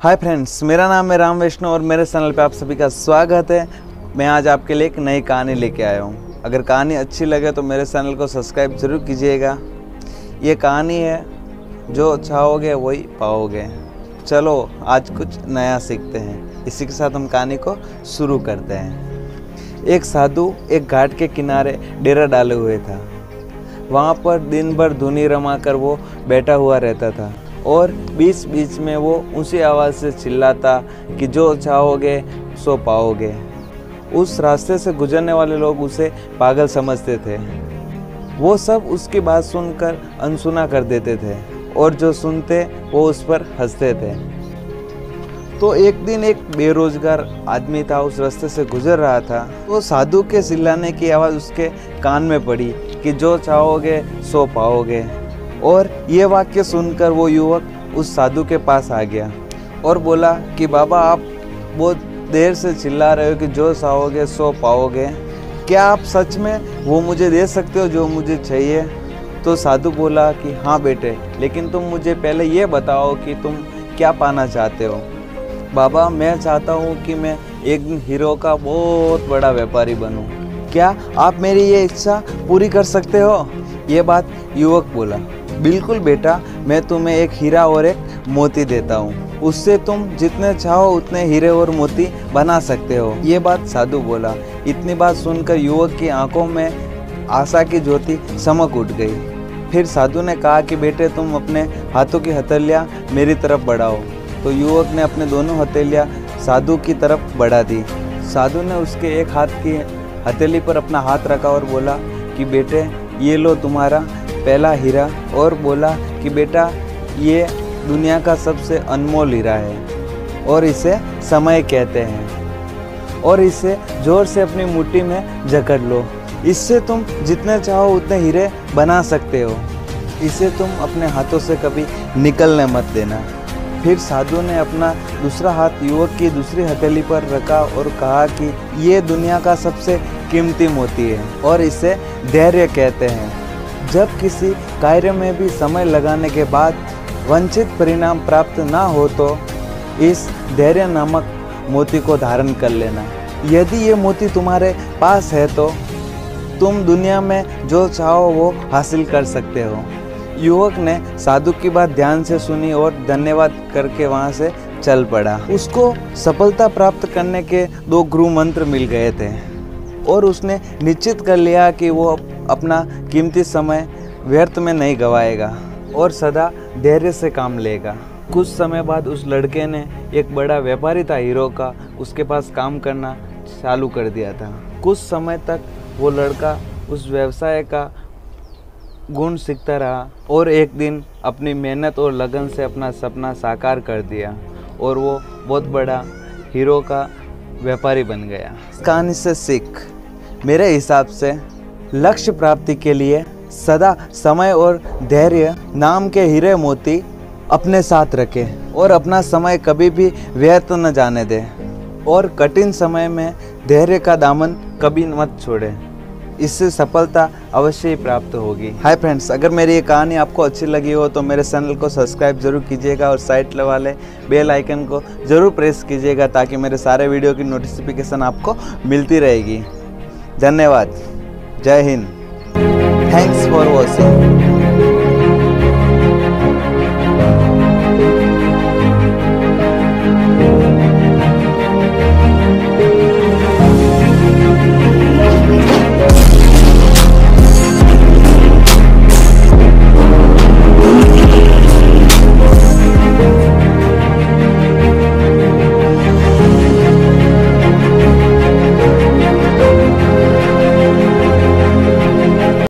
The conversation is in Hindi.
हाय फ्रेंड्स, मेरा नाम है राम वैष्णव और मेरे चैनल पे आप सभी का स्वागत है। मैं आज आपके लिए एक नई कहानी लेके आया हूँ। अगर कहानी अच्छी लगे तो मेरे चैनल को सब्सक्राइब ज़रूर कीजिएगा। ये कहानी है, जो चाहोगे वही पाओगे। चलो आज कुछ नया सीखते हैं। इसी के साथ हम कहानी को शुरू करते हैं। एक साधु एक घाट के किनारे डेरा डाले हुए था। वहाँ पर दिन भर धुनी रमाकर वो बैठा हुआ रहता था और बीच बीच में वो ऊंची आवाज़ से चिल्लाता कि जो चाहोगे सो पाओगे। उस रास्ते से गुजरने वाले लोग उसे पागल समझते थे। वो सब उसकी बात सुनकर अनसुना कर देते थे और जो सुनते वो उस पर हंसते थे। तो एक दिन एक बेरोजगार आदमी था, उस रास्ते से गुजर रहा था। वो साधु के चिल्लाने की आवाज़ उसके कान में पड़ी कि जो चाहोगे सो पाओगे। और ये वाक्य सुनकर वो युवक उस साधु के पास आ गया और बोला कि बाबा, आप बहुत देर से चिल्ला रहे हो कि जो चाहोगे सो पाओगे। क्या आप सच में वो मुझे दे सकते हो जो मुझे चाहिए? तो साधु बोला कि हाँ बेटे, लेकिन तुम मुझे पहले ये बताओ कि तुम क्या पाना चाहते हो। बाबा, मैं चाहता हूँ कि मैं एक दिन हीरो का बहुत बड़ा व्यापारी बनूँ। क्या आप मेरी ये इच्छा पूरी कर सकते हो? ये बात युवक बोला। बिल्कुल बेटा, मैं तुम्हें एक हीरा और एक मोती देता हूँ। उससे तुम जितने चाहो उतने हीरे और मोती बना सकते हो। ये बात साधु बोला। इतनी बात सुनकर युवक की आंखों में आशा की ज्योति चमक उठ गई। फिर साधु ने कहा कि बेटे, तुम अपने हाथों की हथेलियाँ मेरी तरफ बढ़ाओ। तो युवक ने अपने दोनों हथेलियाँ साधु की तरफ बढ़ा दी। साधु ने उसके एक हाथ की हथेली पर अपना हाथ रखा और बोला कि बेटे, ये लो तुम्हारा पहला हीरा, और बोला कि बेटा, ये दुनिया का सबसे अनमोल हीरा है और इसे समय कहते हैं, और इसे जोर से अपनी मुट्ठी में जकड़ लो। इससे तुम जितने चाहो उतने हीरे बना सकते हो। इसे तुम अपने हाथों से कभी निकलने मत देना। फिर साधु ने अपना दूसरा हाथ युवक की दूसरी हथेली पर रखा और कहा कि ये दुनिया का सबसे कीमती मोती है और इसे धैर्य कहते हैं। जब किसी कार्य में भी समय लगाने के बाद वांछित परिणाम प्राप्त ना हो तो इस धैर्य नामक मोती को धारण कर लेना। यदि ये मोती तुम्हारे पास है तो तुम दुनिया में जो चाहो वो हासिल कर सकते हो। युवक ने साधु की बात ध्यान से सुनी और धन्यवाद करके वहाँ से चल पड़ा। उसको सफलता प्राप्त करने के 2 गुरु मंत्र मिल गए थे और उसने निश्चित कर लिया कि वो अपना कीमती समय व्यर्थ में नहीं गवाएगा और सदा धैर्य से काम लेगा। कुछ समय बाद उस लड़के ने, एक बड़ा व्यापारी था हीरो का, उसके पास काम करना चालू कर दिया था। कुछ समय तक वो लड़का उस व्यवसाय का गुण सीखता रहा और एक दिन अपनी मेहनत और लगन से अपना सपना साकार कर दिया और वो बहुत बड़ा हीरो का व्यापारी बन गया। इस कहानी से सीख, मेरे हिसाब से लक्ष्य प्राप्ति के लिए सदा समय और धैर्य नाम के हीरे मोती अपने साथ रखें और अपना समय कभी भी व्यर्थ न जाने दें और कठिन समय में धैर्य का दामन कभी मत छोड़ें। इससे सफलता अवश्य ही प्राप्त होगी। हाय फ्रेंड्स, अगर मेरी ये कहानी आपको अच्छी लगी हो तो मेरे चैनल को सब्सक्राइब जरूर कीजिएगा और साइड वाले बेल आइकन को ज़रूर प्रेस कीजिएगा ताकि मेरे सारे वीडियो की नोटिफिकेशन आपको मिलती रहेगी। धन्यवाद। जय हिंद। Thanks for watching.